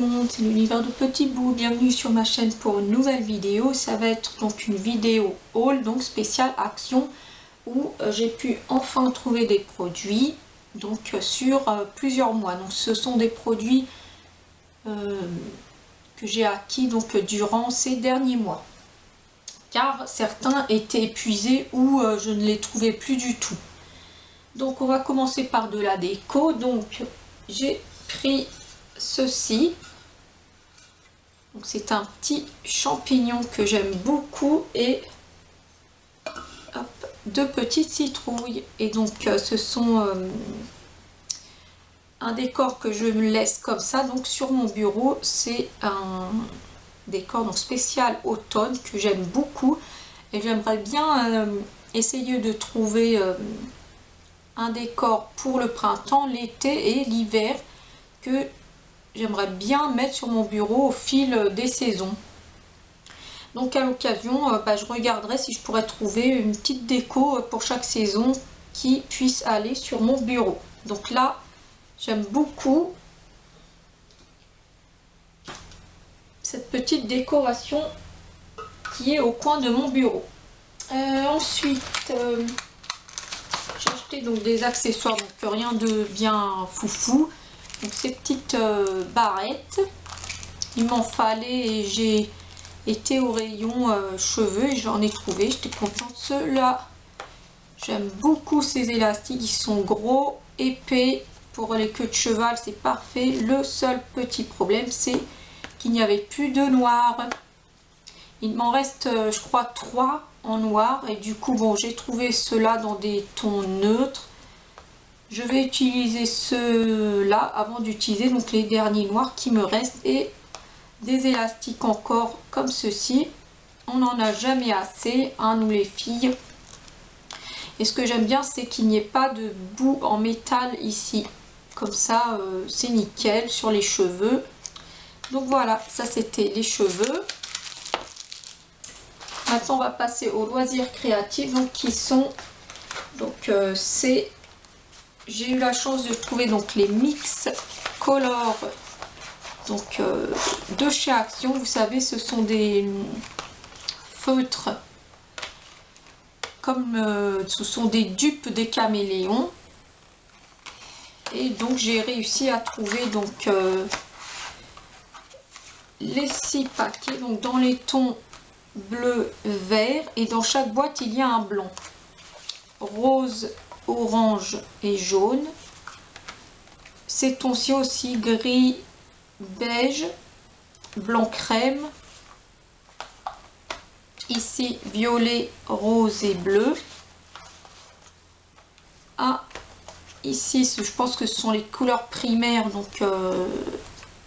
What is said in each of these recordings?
monde, c'est l'univers de Petit Bout. Bienvenue sur ma chaîne pour une nouvelle vidéo. Ça va être donc une vidéo haul, donc spéciale action, où j'ai pu enfin trouver des produits donc sur plusieurs mois. Donc ce sont des produits que j'ai acquis donc durant ces derniers mois, car certains étaient épuisés ou je ne les trouvais plus du tout. Donc on va commencer par de la déco. Donc j'ai pris ceci. Donc c'est un petit champignon que j'aime beaucoup et hop, deux petites citrouilles. Et donc ce sont un décor que je me laisse comme ça donc sur mon bureau. C'est un décor donc spécial automne que j'aime beaucoup et j'aimerais bien essayer de trouver un décor pour le printemps, l'été et l'hiver que j'aimerais bien mettre sur mon bureau au fil des saisons. Donc à l'occasion, je regarderai si je pourrais trouver une petite déco pour chaque saison qui puisse aller sur mon bureau. Donc là, j'aime beaucoup cette petite décoration qui est au coin de mon bureau. Ensuite, j'ai acheté donc des accessoires, donc rien de bien foufou. Donc ces petites barrettes, il m'en fallait et j'ai été au rayon cheveux et j'en ai trouvé. J'étais contente. Ceux-là, j'aime beaucoup ces élastiques, ils sont gros, épais. Pour les queues de cheval, c'est parfait. Le seul petit problème, c'est qu'il n'y avait plus de noir. Il m'en reste, je crois, 3 en noir. Et du coup, bon, j'ai trouvé ceux-là dans des tons neutres. Je vais utiliser ceux-là avant d'utiliser donc les derniers noirs qui me restent. Et des élastiques encore comme ceci. On n'en a jamais assez, hein, nous les filles. Et ce que j'aime bien, c'est qu'il n'y ait pas de bout en métal ici. Comme ça, c'est nickel sur les cheveux. Donc voilà, ça c'était les cheveux. Maintenant, on va passer aux loisirs créatifs, donc qui sont, donc j'ai eu la chance de trouver donc les Mix Color, donc de chez Action. Vous savez, ce sont des feutres, comme ce sont des dupes des caméléons. Et donc j'ai réussi à trouver donc les 6 paquets donc dans les tons bleu, vert, et dans chaque boîte il y a un blanc, rose, orange et jaune. Ces tons-ci aussi gris, beige, blanc crème, ici violet, rose et bleu. Ici, je pense que ce sont les couleurs primaires, donc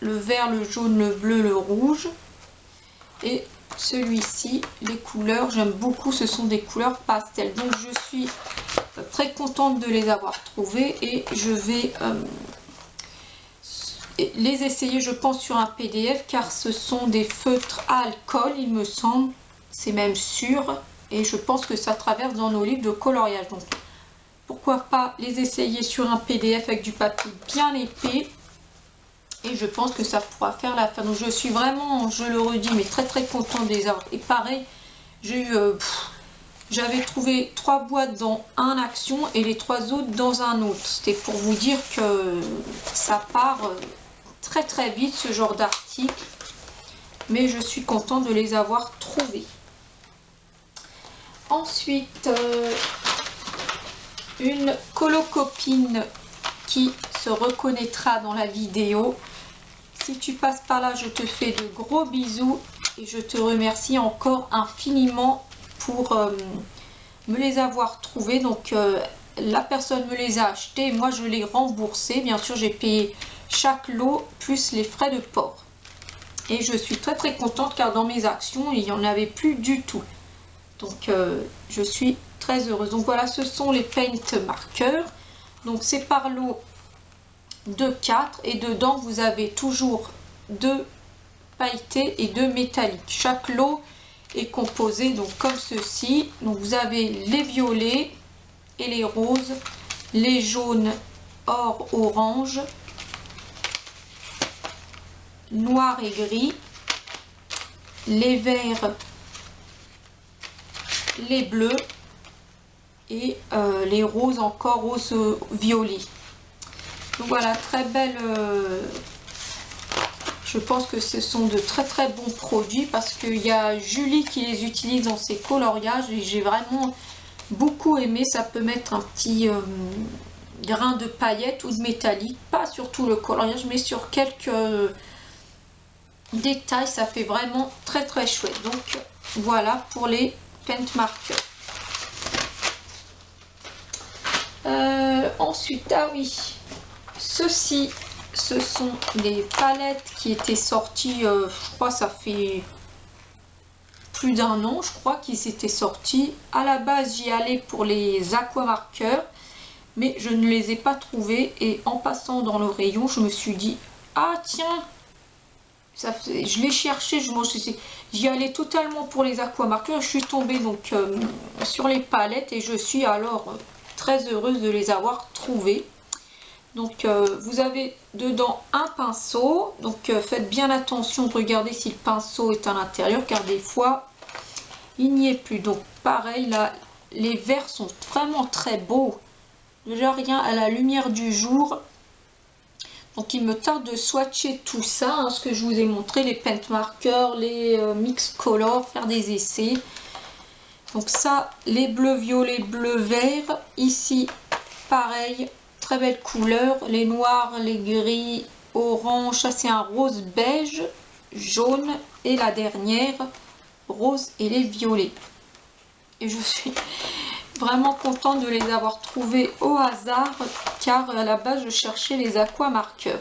le vert, le jaune, le bleu, le rouge. Et celui-ci, les couleurs, j'aime beaucoup, ce sont des couleurs pastel. Donc je suis très contente de les avoir trouvées et je vais les essayer, je pense, sur un PDF, car ce sont des feutres à alcool, il me semble. C'est même sûr, et je pense que ça traverse dans nos livres de coloriage. Donc pourquoi pas les essayer sur un PDF avec du papier bien épais, et je pense que ça pourra faire l'affaire. Donc je suis vraiment, je le redis, mais très contente des avoir. Et pareil, j'ai eu j'avais trouvé 3 boîtes dans un Action et les 3 autres dans un autre. C'était pour vous dire que ça part très vite, ce genre d'article, mais je suis contente de les avoir trouvés. Ensuite, une colocopine qui se reconnaîtra dans la vidéo. Si tu passes par là, je te fais de gros bisous et je te remercie encore infiniment pour me les avoir trouvés. Donc la personne me les a achetés et moi je les remboursés. Bien sûr, j'ai payé chaque lot plus les frais de port. Et je suis très contente, car dans mes Actions, il n'y en avait plus du tout. Donc je suis très heureuse. Donc voilà, ce sont les paint marqueurs. Donc c'est par lot de 4 et dedans vous avez toujours 2 pailletés et 2 métalliques. Chaque lot est composé donc comme ceci. Donc vous avez les violets et les roses, les jaunes, or, orange, noir et gris, les verts, les bleus et les roses, encore rose violet. Donc voilà, très belle. Je pense que ce sont de très bons produits parce qu'il y a Julie qui les utilise dans ses coloriages et j'ai vraiment beaucoup aimé. Ça peut mettre un petit grain de paillettes ou de métallique, pas sur tout le coloriage mais sur quelques détails, ça fait vraiment très chouette. Donc voilà pour les paint markers. Ensuite, ah oui, ceci, ce sont des palettes qui étaient sorties, je crois ça fait plus d'un an, je crois qu'ils étaient sortis. À la base, j'y allais pour les aqua marqueurs, mais je ne les ai pas trouvés. Et en passant dans le rayon, je me suis dit, ah tiens, je l'ai cherché, j'y allais totalement pour les aqua marqueurs. Je suis tombée donc sur les palettes et je suis alors très heureuse de les avoir trouvées. Donc vous avez dedans un pinceau, donc faites bien attention de regarder si le pinceau est à l'intérieur car des fois il n'y est plus. Donc pareil, là les verts sont vraiment très beaux, déjà rien à la lumière du jour. Donc il me tarde de swatcher tout ça, hein, ce que je vous ai montré, les paint markers, les mix color, faire des essais. Donc ça, les bleus, violets, bleu, vert. Ici pareil, très belle couleur, les noirs, les gris, orange, ça c'est un rose beige, jaune et la dernière rose et les violets. Et je suis vraiment contente de les avoir trouvés au hasard car à la base je cherchais les aqua marqueurs.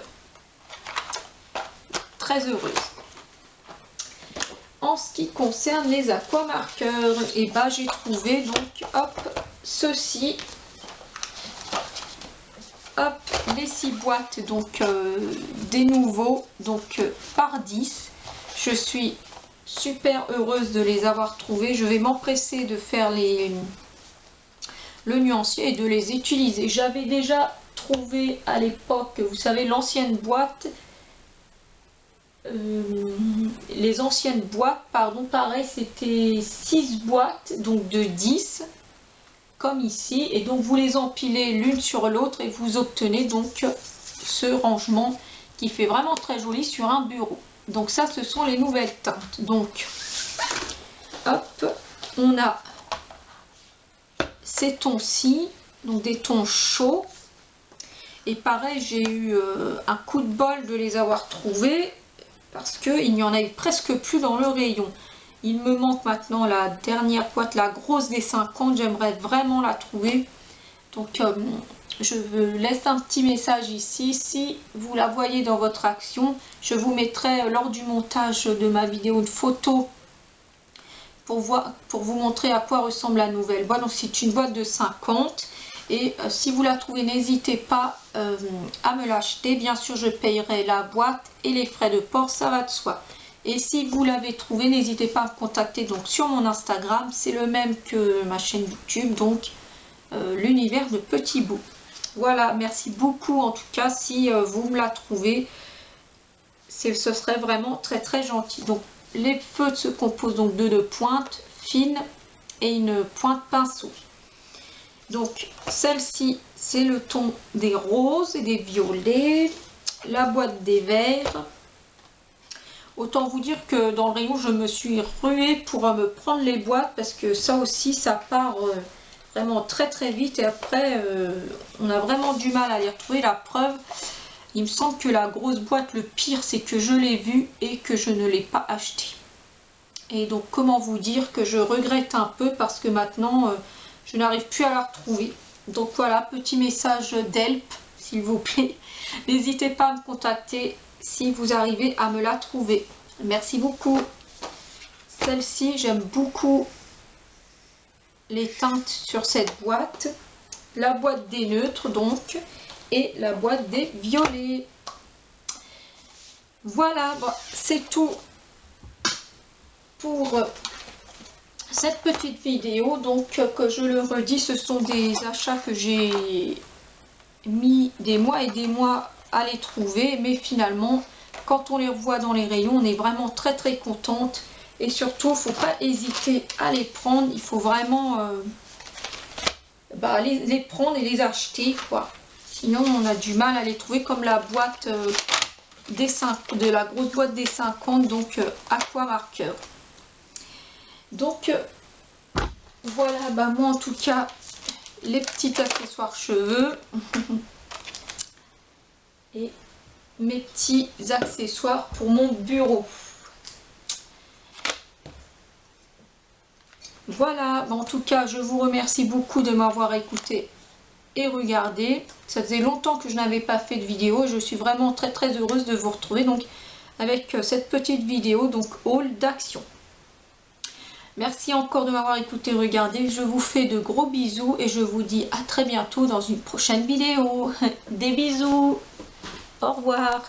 Très heureuse. En ce qui concerne les aqua marqueurs, et bah j'ai trouvé donc hop ceci. Hop, les 6 boîtes, donc des nouveaux, donc par 10. Je suis super heureuse de les avoir trouvés. Je vais m'empresser de faire le nuancier et de les utiliser. J'avais déjà trouvé à l'époque, vous savez, l'ancienne boîte, les anciennes boîtes, pardon, pareil, c'était 6 boîtes, donc de 10. Comme ici, et donc vous les empilez l'une sur l'autre et vous obtenez donc ce rangement qui fait vraiment très joli sur un bureau. Donc ça, ce sont les nouvelles teintes. Donc hop, on a ces tons-ci, donc des tons chauds, et pareil, j'ai eu un coup de bol de les avoir trouvés parce qu'il n'y en avait presque plus dans le rayon. Il me manque maintenant la dernière boîte, la grosse des 50. J'aimerais vraiment la trouver. Donc, je vous laisse un petit message ici. Si vous la voyez dans votre action, je vous mettrai lors du montage de ma vidéo une photo pour vous montrer à quoi ressemble la nouvelle boîte. Donc, c'est une boîte de 50. Et si vous la trouvez, n'hésitez pas à me l'acheter. Bien sûr, je payerai la boîte et les frais de port, ça va de soi. Et si vous l'avez trouvé, n'hésitez pas à me contacter donc sur mon Instagram. C'est le même que ma chaîne YouTube, donc l'univers de Petit Bout. Voilà, merci beaucoup en tout cas si vous me la trouvez. Ce serait vraiment très gentil. Donc les feutres se composent donc de 2 pointes fines et une pointe pinceau. Donc celle-ci, c'est le ton des roses et des violets. La boîte des verts. Autant vous dire que dans le rayon, je me suis ruée pour me prendre les boîtes parce que ça aussi, ça part vraiment très vite et après, on a vraiment du mal à les retrouver. La preuve, il me semble que la grosse boîte, le pire, c'est que je l'ai vue et que je ne l'ai pas achetée. Et donc, comment vous dire que je regrette un peu parce que maintenant, je n'arrive plus à la retrouver. Donc voilà, petit message d'help, s'il vous plaît. N'hésitez pas à me contacter si vous arrivez à me la trouver. Merci beaucoup. Celle-ci, j'aime beaucoup les teintes sur cette boîte. La boîte des neutres donc et la boîte des violets. Voilà, bon, c'est tout pour cette petite vidéo. Donc que je le redis, ce sont des achats que j'ai mis des mois et des mois à les trouver, mais finalement quand on les revoit dans les rayons, on est vraiment très très contente. Et surtout, il ne faut pas hésiter à les prendre. Il faut vraiment les prendre et les acheter, quoi. Sinon, on a du mal à les trouver, comme la boîte de la grosse boîte des 50, donc aqua marqueur. Donc voilà, moi en tout cas, les petits accessoires cheveux et mes petits accessoires pour mon bureau. Voilà, en tout cas, je vous remercie beaucoup de m'avoir écouté et regardé. Ça faisait longtemps que je n'avais pas fait de vidéo. Je suis vraiment très très heureuse de vous retrouver donc avec cette petite vidéo, donc haul d'action. Merci encore de m'avoir écouté et regardé. Je vous fais de gros bisous et je vous dis à très bientôt dans une prochaine vidéo. Des bisous. Au revoir.